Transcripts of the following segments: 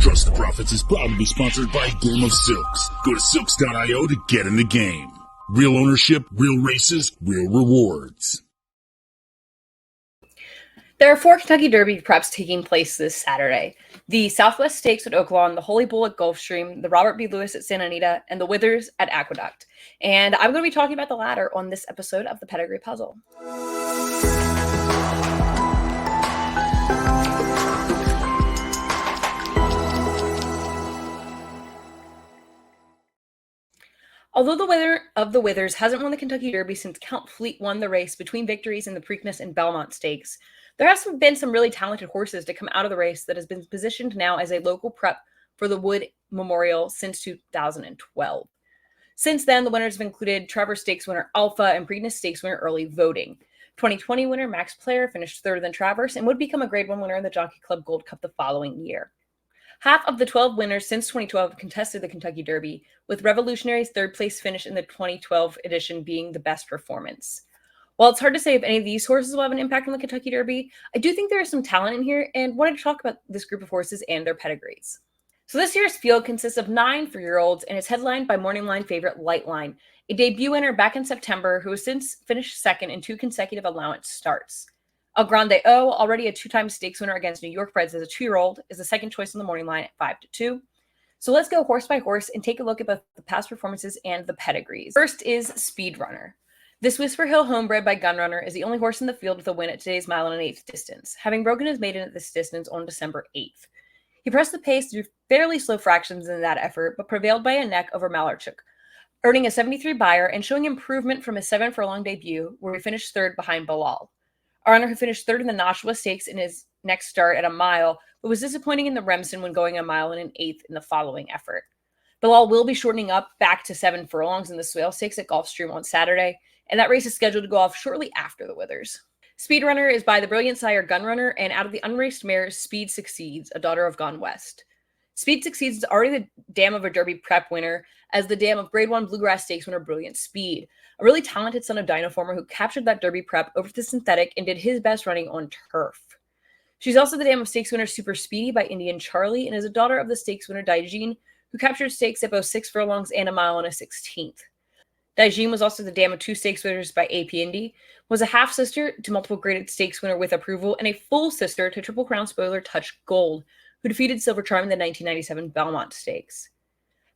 Trust the Profits is proud to be sponsored by Game of Silks. Go to silks.io to get in the game. Real ownership, real races, real rewards. There are 4 Kentucky Derby preps taking place this Saturday. The Southwest Stakes at Oaklawn, the Holy Bull at Gulfstream, the Robert B. Lewis at Santa Anita, and the Withers at Aqueduct. And I'm going to be talking about the latter on this episode of the Pedigree Puzzle. Although the winner of the Withers hasn't won the Kentucky Derby since Count Fleet won the race between victories in the Preakness and Belmont Stakes, there have been some really talented horses to come out of the race that has been positioned now as a local prep for the Wood Memorial since 2012. Since then, the winners have included Trevor Stakes winner Alpha and Preakness Stakes winner Early Voting. 2020 winner Max Player finished third in Travers and would become a Grade 1 winner in the Jockey Club Gold Cup the following year. Half of the 12 winners since 2012 contested the Kentucky Derby, with Revolutionary's third place finish in the 2012 edition being the best performance. While it's hard to say if any of these horses will have an impact on the Kentucky Derby, I do think there is some talent in here and wanted to talk about this group of horses and their pedigrees. So this year's field consists of 9 4-year-olds and is headlined by morning line favorite Lightline, a debut winner back in September who has since finished second in 2 consecutive allowance starts. El Grande O, already a 2-time stakes winner against New York Breds as a 2-year-old, is the second choice on the morning line at 5-2. So let's go horse by horse and take a look at both the past performances and the pedigrees. First is Speedrunner. This Whisper Hill homebred by Gunrunner is the only horse in the field with a win at today's mile and 1/8 distance, having broken his maiden at this distance on December 8th. He pressed the pace through fairly slow fractions in that effort, but prevailed by a neck over Malarchuk, earning a 73 buyer and showing improvement from his 7 furlong debut, where he finished third behind Bilal. A runner who finished third in the Nashua Stakes in his next start at a mile, but was disappointing in the Remsen when going a mile and 1/8 in the following effort. Bilal will be shortening up back to 7 furlongs in the Swale Stakes at Gulfstream on Saturday, and that race is scheduled to go off shortly after the Withers. Speedrunner is by the brilliant sire Gunrunner, and out of the unraced mares, Speed Succeeds, a daughter of Gone West. Speed Succeeds is already the dam of a Derby prep winner, as the dam of Grade 1 Bluegrass Stakes winner Brilliant Speed, a really talented son of Dinoformer who captured that Derby prep over to synthetic and did his best running on turf. She's also the dam of stakes winner Super Speedy by Indian Charlie, and is a daughter of the stakes winner Daijin, who captured stakes at both 6 furlongs and a mile and a 16th. Daijin was also the dam of 2 stakes winners by AP Indy, was a half-sister to multiple graded stakes winner With Approval, and a full sister to Triple Crown spoiler Touch Gold, who defeated Silver Charm in the 1997 Belmont Stakes.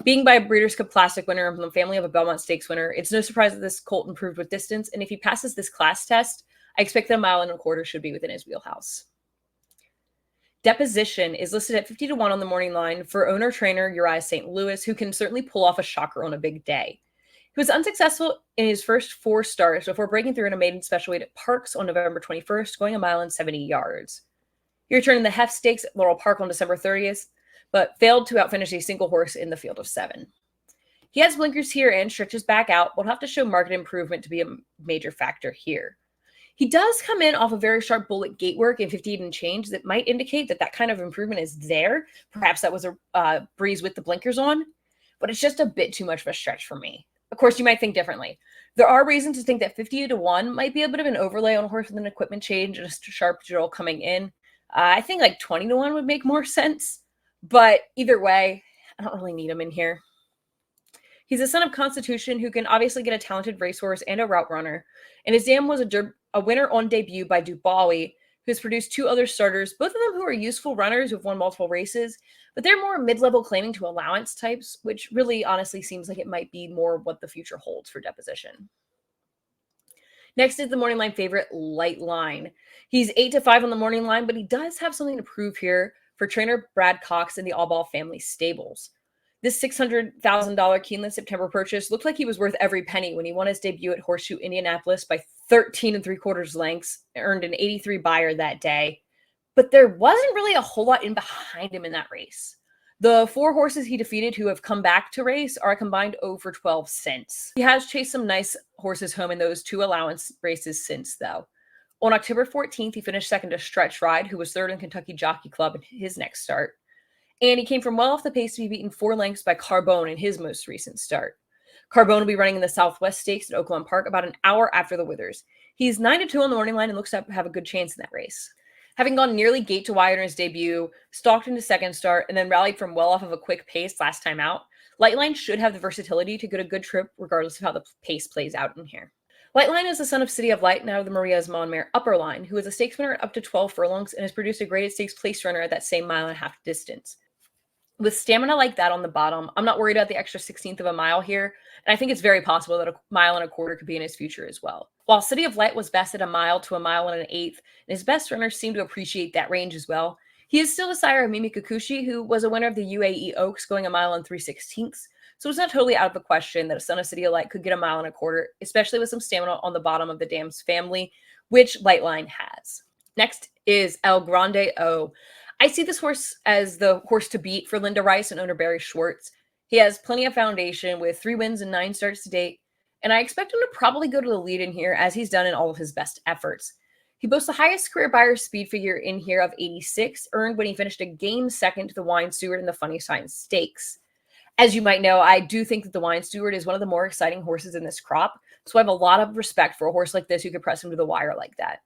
Being by a Breeders' Cup Classic winner and from the family of a Belmont Stakes winner, it's no surprise that this colt improved with distance, and if he passes this class test, I expect that a mile and a quarter should be within his wheelhouse. Deposition is listed at 50-1 on the morning line for owner-trainer Uriah St. Louis, who can certainly pull off a shocker on a big day. He was unsuccessful in his first 4 starts before breaking through in a maiden special weight at Parks on November 21st, going a mile and 70 yards. He returned in the Heft Stakes at Laurel Park on December 30th, but failed to outfinish a single horse in the field of 7. He has blinkers here and stretches back out, but will have to show market improvement to be a major factor here. He does come in off a very sharp bullet gate work in 58 and change that might indicate that that kind of improvement is there. Perhaps that was a breeze with the blinkers on, but it's just a bit too much of a stretch for me. Of course, you might think differently. There are reasons to think that 50-1 might be a bit of an overlay on a horse with an equipment change and a sharp drill coming in. I think like 20-1 would make more sense, but either way, I don't really need him in here. He's a son of Constitution who can obviously get a talented racehorse and a route runner, and his dam was a winner on debut by Dubawi, who has produced 2 other starters, both of them who are useful runners who have won multiple races, but they're more mid-level claiming to allowance types, which really honestly seems like it might be more what the future holds for Deposition. Next is the morning line favorite, Lightline. He's 8-5 on the morning line, but he does have something to prove here for trainer Brad Cox in the Allball family stables. This $600,000 Keeneland September purchase looked like he was worth every penny when he won his debut at Horseshoe Indianapolis by 13 3/4 lengths, earned an 83 buyer that day. But there wasn't really a whole lot in behind him in that race. The 4 horses he defeated who have come back to race are a combined 0 for 12 since. He has chased some nice horses home in those 2 allowance races since, though. On October 14th, he finished second to Stretch Ride, who was third in Kentucky Jockey Club in his next start. And he came from well off the pace to be beaten 4 lengths by Carbone in his most recent start. Carbone will be running in the Southwest Stakes at Oaklawn Park about an hour after the Withers. He's 9-2 on the morning line and looks to have a good chance in that race. Having gone nearly gate to wire in his debut, stalked into second start, and then rallied from well off of a quick pace last time out, Lightline should have the versatility to get a good trip regardless of how the pace plays out in here. Lightline is the son of City of Light and out of the Maria's Monmare upper line, who is a stakes winner at up to 12 furlongs and has produced a graded stakes place runner at that same mile and a half distance. With stamina like that on the bottom, I'm not worried about the extra 16th of a mile here, and I think it's very possible that a mile and a quarter could be in his future as well. While City of Light was best at a mile to a mile and an eighth, and his best runners seem to appreciate that range as well, he is still the sire of Mimi Kikuchi, who was a winner of the UAE Oaks going a mile and 3/16, so it's not totally out of the question that a son of City of Light could get a mile and a quarter, especially with some stamina on the bottom of the dam's family, which Lightline has. Next is El Grande O. I see this horse as the horse to beat for Linda Rice and owner Barry Schwartz. He has plenty of foundation with 3 wins and 9 starts to date, and I expect him to probably go to the lead in here as he's done in all of his best efforts. He boasts the highest career Beyer speed figure in here of 86, earned when he finished a game second to the Wine Steward in the Funny Science Stakes. As you might know, I do think that the Wine Steward is one of the more exciting horses in this crop, so I have a lot of respect for a horse like this who could press him to the wire like that.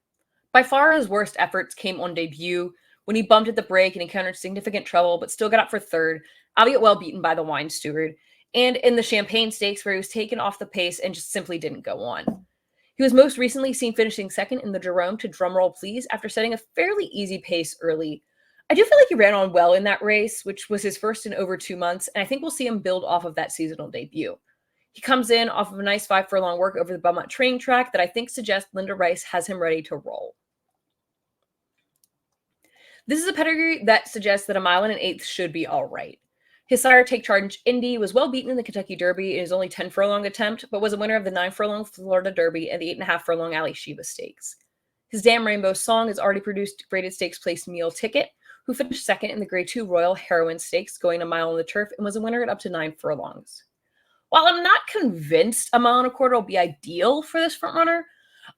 By far, his worst efforts came on debut, when he bumped at the break and encountered significant trouble, but still got up for third, albeit well beaten by the Wine Steward, and in the Champagne Stakes where he was taken off the pace and just simply didn't go on. He was most recently seen finishing second in the Jerome to Drumroll Please after setting a fairly easy pace early. I do feel like he ran on well in that race, which was his first in over 2 months, and I think we'll see him build off of that seasonal debut. He comes in off of a nice 5 furlong work over the Belmont training track that I think suggests Linda Rice has him ready to roll. This is a pedigree that suggests that a mile and an eighth should be all right. His sire, Take Charge Indy, was well beaten in the Kentucky Derby in his only 10 furlong attempt, but was a winner of the 9 furlong Florida Derby and the 8.5 furlong Ali Sheba Stakes. His Damn Rainbow Song has already produced graded stakes place Meal Ticket, who finished second in the Grade 2 Royal Heroine Stakes, going a mile on the turf, and was a winner at up to 9 furlongs. While I'm not convinced a mile and a quarter will be ideal for this frontrunner,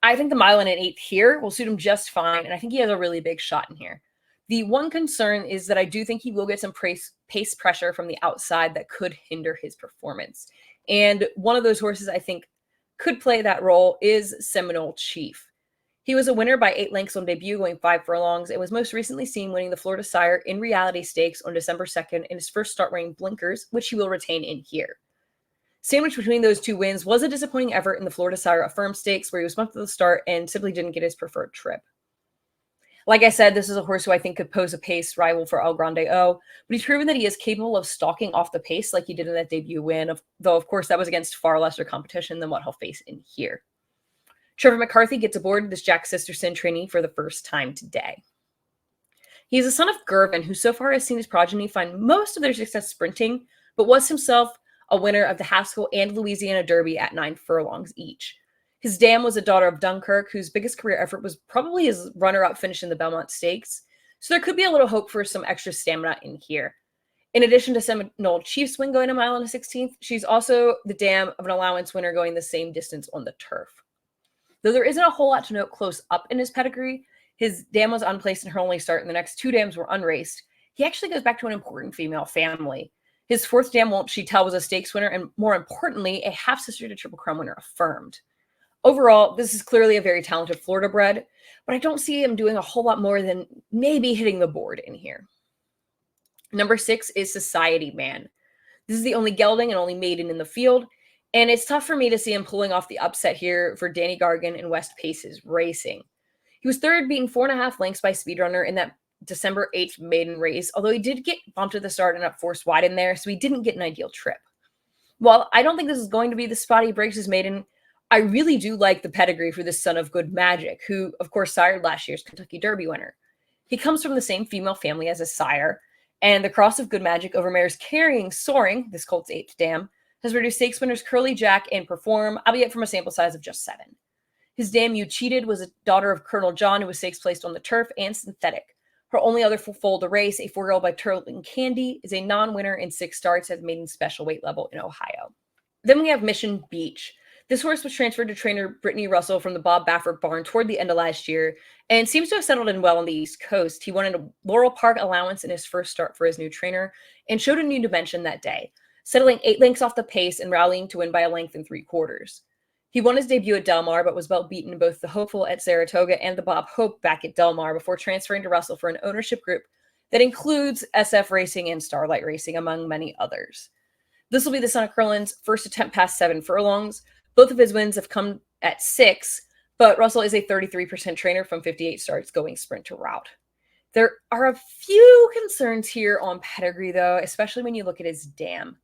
I think the mile and an eighth here will suit him just fine, and I think he has a really big shot in here. The one concern is that I do think he will get some pace pressure from the outside that could hinder his performance. And one of those horses I think could play that role is Seminole Chief. He was a winner by 8 lengths on debut, going 5 furlongs, and was most recently seen winning the Florida Sire in Reality Stakes on December 2nd in his first start wearing blinkers, which he will retain in here. Sandwiched between those 2 wins was a disappointing effort in the Florida Sire Affirmed Stakes, where he was bumped at the start and simply didn't get his preferred trip. Like I said, this is a horse who I think could pose a pace rival for El Grande O, but he's proven that he is capable of stalking off the pace like he did in that debut win, though of course that was against far lesser competition than what he'll face in here. Trevor McCarthy gets aboard this Jack Sisterson trainee for the first time today. He is a son of Gervin, who so far has seen his progeny find most of their success sprinting, but was himself a winner of the Haskell and Louisiana Derby at 9 furlongs each. His dam was a daughter of Dunkirk, whose biggest career effort was probably his runner-up finish in the Belmont Stakes, so there could be a little hope for some extra stamina in here. In addition to Seminole Chief's win going a mile and a 16th, she's also the dam of an allowance winner going the same distance on the turf. Though there isn't a whole lot to note close up in his pedigree, his dam was unplaced in her only start, and the next 2 dams were unraced. He actually goes back to an important female family. His 4th dam, Won't She Tell, was a stakes winner, and more importantly, a half-sister to Triple Crown winner affirmed. Overall, this is clearly a very talented Florida bred, but I don't see him doing a whole lot more than maybe hitting the board in here. Number 6 is Society Man. This is the only gelding and only maiden in the field, and it's tough for me to see him pulling off the upset here for Danny Gargan and West Paces Racing. He was third, beating 4.5 lengths by Speedrunner in that December 8th maiden race, although he did get bumped at the start and up forced wide in there, so he didn't get an ideal trip. While I don't think this is going to be the spot he breaks his maiden, I really do like the pedigree for this son of Good Magic, who, of course, sired last year's Kentucky Derby winner. He comes from the same female family as his sire, and the cross of Good Magic over mares Carrying Soaring, this colt's 8th dam, has produced stakes winners Curly Jack and Perform, albeit from a sample size of just 7. His dam You Cheated was a daughter of Colonel John, who was stakes placed on the turf and synthetic. Her only other foal to race, a 4-year-old by Turling Candy, is a non-winner in 6 starts at the maiden special weight level in Ohio. Then we have Mission Beach. This horse was transferred to trainer Brittany Russell from the Bob Baffert barn toward the end of last year and seems to have settled in well on the East Coast. He won a Laurel Park allowance in his first start for his new trainer and showed a new dimension that day, settling 8 lengths off the pace and rallying to win by a length and 3/4. He won his debut at Del Mar, but was well beaten in both the Hopeful at Saratoga and the Bob Hope back at Del Mar before transferring to wrestle for an ownership group that includes SF Racing and Starlight Racing, among many others. This will be the son of Curlin's first attempt past 7 furlongs. Both of his wins have come at 6, but Russell is a 33% trainer from 58 starts going sprint to route. There are a few concerns here on Pedigree, though, especially when you look at his dam.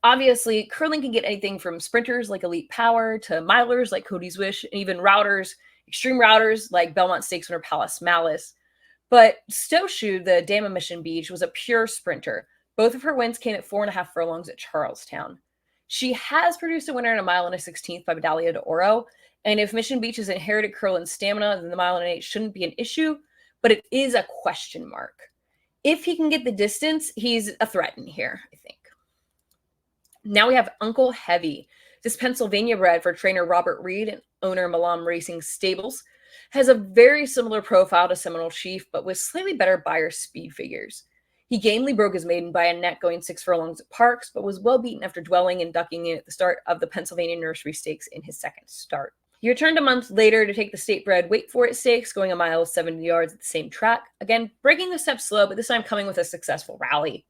Obviously, curling can get anything from sprinters like Elite Power to milers like Cody's Wish, and even routers, extreme routers like Belmont Stakes winner Palace Malice. But Stowshoe, the dam of Mission Beach, was a pure sprinter. Both of her wins came at 4.5 furlongs at Charlestown. She has produced a winner in a mile and a 16th by Medaglia de Oro, and if Mission Beach has inherited Curlin's stamina, then the mile and an 8 shouldn't be an issue, but it is a question mark. If he can get the distance, he's a threat in here, I think. Now we have Uncle Heavy. This Pennsylvania bred for trainer Robert Reed and owner Malam Racing Stables has a very similar profile to Seminole Chief, but with slightly better buyer speed figures. He gamely broke his maiden by a neck going 6 furlongs at Parks, but was well beaten after dwelling and ducking in at the start of the Pennsylvania Nursery Stakes in his second start. He returned a month later to take the state-bred Wait For It Stakes, going a mile 70 yards at the same track. Again, breaking the steps slow, but this time coming with a successful rally.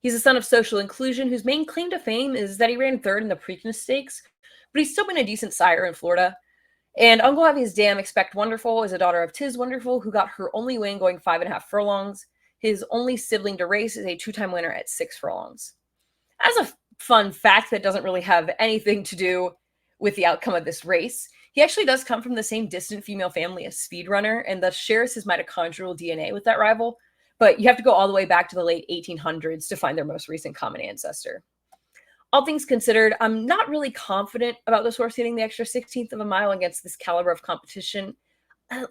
He's a son of social inclusion, whose main claim to fame is that he ran third in the Preakness Stakes, but he's still been a decent sire in Florida. And Uncle Heavy's dam, Expect Wonderful, is a daughter of Tiz Wonderful, who got her only win going 5.5 furlongs. His only sibling to race is a 2-time winner at 6 furlongs. As a fun fact that doesn't really have anything to do with the outcome of this race, he actually does come from the same distant female family as Speedrunner, and thus shares his mitochondrial DNA with that rival. But you have to go all the way back to the late 1800s to find their most recent common ancestor. All things considered, I'm not really confident about this horse hitting the extra 16th of a mile against this caliber of competition,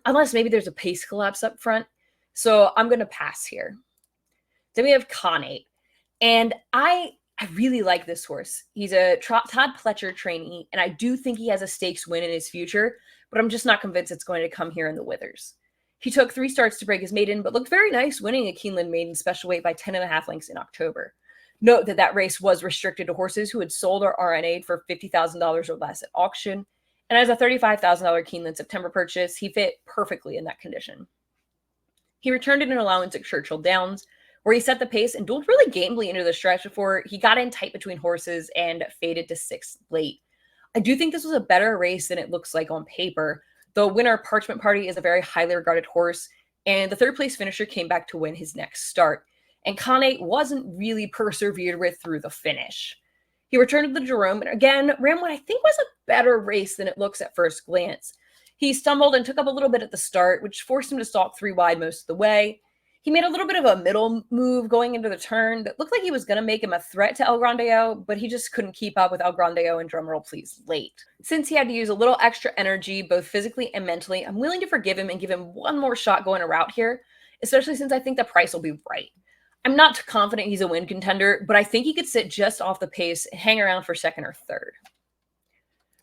unless maybe there's a pace collapse up front. So I'm going to pass here. Then we have Kane. And I really like this horse. He's a Todd Pletcher trainee, and I do think he has a stakes win in his future, but I'm just not convinced it's going to come here in the Withers. He took 3 starts to break his maiden, but looked very nice winning a Keeneland maiden special weight by 10.5 lengths in October. Note that that race was restricted to horses who had sold or RNA'd for $50,000 or less at auction, and as a $35,000 Keeneland September purchase, he fit perfectly in that condition. He returned in an allowance at Churchill Downs, where he set the pace and dueled really gamely into the stretch before he got in tight between horses and faded to 6th late. I do think this was a better race than it looks like on paper. The winner, Parchment Party, is a very highly regarded horse, and the 3rd place finisher came back to win his next start. And Kane wasn't really persevered with through the finish. He returned to the Jerome and again ran what I think was a better race than it looks at first glance. He stumbled and took up a little bit at the start, which forced him to stalk 3 wide most of the way. He made a little bit of a middle move going into the turn that looked like he was going to make him a threat to El Grandeo, but he just couldn't keep up with El Grandeo and drumroll please late. Since he had to use a little extra energy, both physically and mentally, I'm willing to forgive him and give him one more shot going a route here, especially since I think the price will be right. I'm not confident he's a win contender, but I think he could sit just off the pace and hang around for 2nd or 3rd.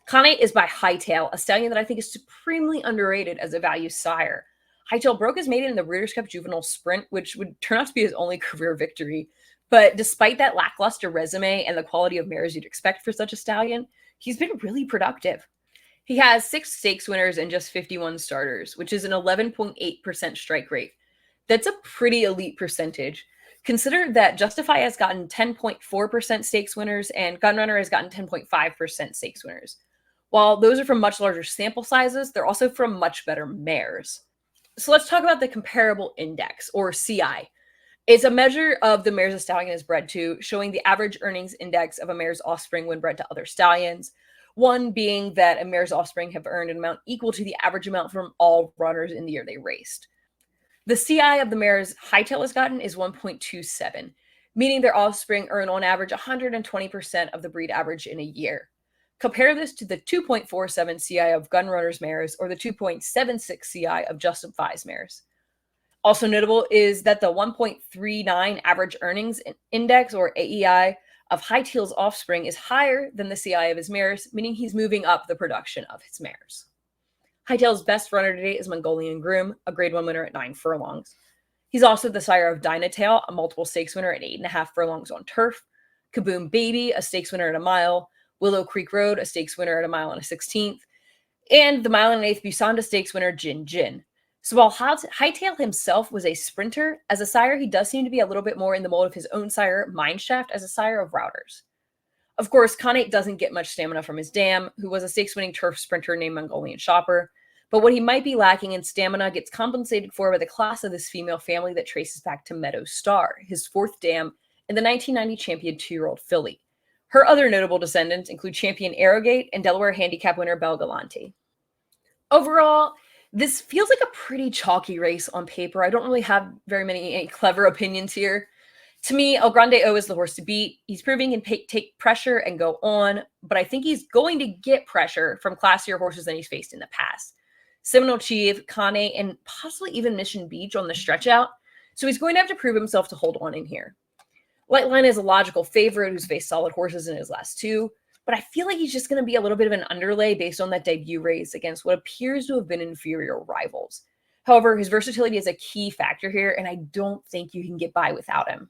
Kane is by Hightail, a stallion that I think is supremely underrated as a value sire. Hightail broke his maiden in the Breeders' Cup Juvenile Sprint, which would turn out to be his only career victory. But despite that lackluster resume and the quality of mares you'd expect for such a stallion, he's been really productive. He has 6 stakes winners and just 51 starters, which is an 11.8% strike rate. That's a pretty elite percentage. Consider that Justify has gotten 10.4% stakes winners and Gunrunner has gotten 10.5% stakes winners. While those are from much larger sample sizes, they're also from much better mares. So let's talk about the comparable index, or CI. It's a measure of the mares a stallion is bred to, showing the average earnings index of a mare's offspring when bred to other stallions. One being that a mare's offspring have earned an amount equal to the average amount from all runners in the year they raced. The CI of the mares Hightail has gotten is 1.27, meaning their offspring earn on average 120% of the breed average in a year. Compare this to the 2.47 CI of Gunrunner's mares or the 2.76 CI of Justify's mares. Also notable is that the 1.39 average earnings index, or AEI, of Hightail's offspring is higher than the CI of his mares, meaning he's moving up the production of his mares. Hightail's best runner to date is Mongolian Groom, a grade 1 winner at 9 furlongs. He's also the sire of Dynatail, a multiple stakes winner at 8.5 furlongs on turf, Kaboom Baby, a stakes winner at a mile, Willow Creek Road, a stakes winner at a mile and a 16th, and the mile and an eighth Busanda stakes winner Jin Jin. So while Hightail himself was a sprinter, as a sire, he does seem to be a little bit more in the mold of his own sire, Mineshaft, as a sire of routers. Of course, Kane doesn't get much stamina from his dam, who was a stakes-winning turf sprinter named Mongolian Shopper, but what he might be lacking in stamina gets compensated for by the class of this female family that traces back to Meadow Star, his fourth dam, and the 1990 champion 2-year-old filly. Her other notable descendants include champion Arrogate and Delaware handicap winner Bel Galante. Overall, this feels like a pretty chalky race on paper. I don't really have very many clever opinions here. To me, El Grande O is the horse to beat. He's proving he can take pressure and go on, but I think he's going to get pressure from classier horses than he's faced in the past. Seminole Chief, Kane, and possibly even Mission Beach on the stretch out. So he's going to have to prove himself to hold on in here. Lightline is a logical favorite who's faced solid horses in his last two, but I feel like he's just going to be a little bit of an underlay based on that debut race against what appears to have been inferior rivals. However, his versatility is a key factor here, and I don't think you can get by without him.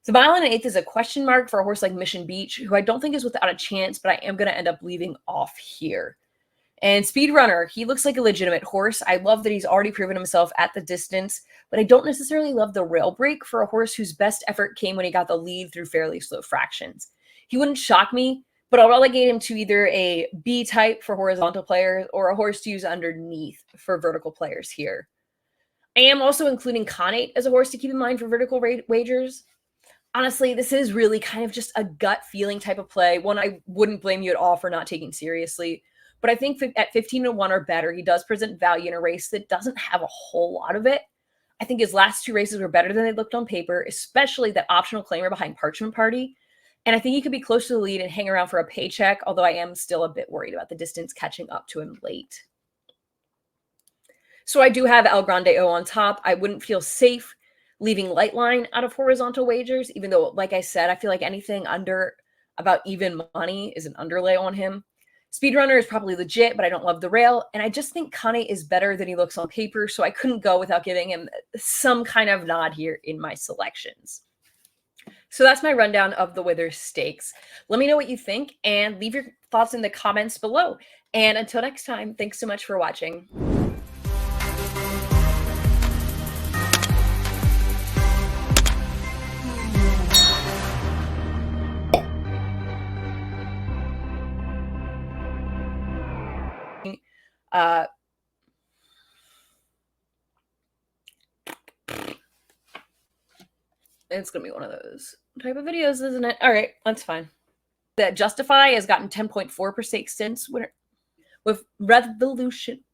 The mile and an eighth is a question mark for a horse like Mission Beach, who I don't think is without a chance, but I am going to end up leaving off here. And Speedrunner, he looks like a legitimate horse. I love that he's already proven himself at the distance, but I don't necessarily love the rail break for a horse whose best effort came when he got the lead through fairly slow fractions. He wouldn't shock me, but I'll relegate him to either a B type for horizontal players or a horse to use underneath for vertical players here. I am also including Connate as a horse to keep in mind for vertical wagers. Honestly, this is really kind of just a gut feeling type of play, one I wouldn't blame you at all for not taking seriously. But I think at 15-1 or better, he does present value in a race that doesn't have a whole lot of it. I think his last two races were better than they looked on paper, especially that optional claimer behind Parchment Party. And I think he could be close to the lead and hang around for a paycheck, although I am still a bit worried about the distance catching up to him late. So I do have El Grande O on top. I wouldn't feel safe leaving Lightline out of horizontal wagers, even though, like I said, I feel like anything under about even money is an underlay on him. Speedrunner is probably legit, but I don't love the rail. And I just think Kane is better than he looks on paper, so I couldn't go without giving him some kind of nod here in my selections. So that's my rundown of the Withers Stakes. Let me know what you think and leave your thoughts in the comments below. And until next time, thanks so much for watching. It's gonna be one of those type of videos, isn't it? All right, that's fine. That Justify has gotten 10.4% since with Revolution.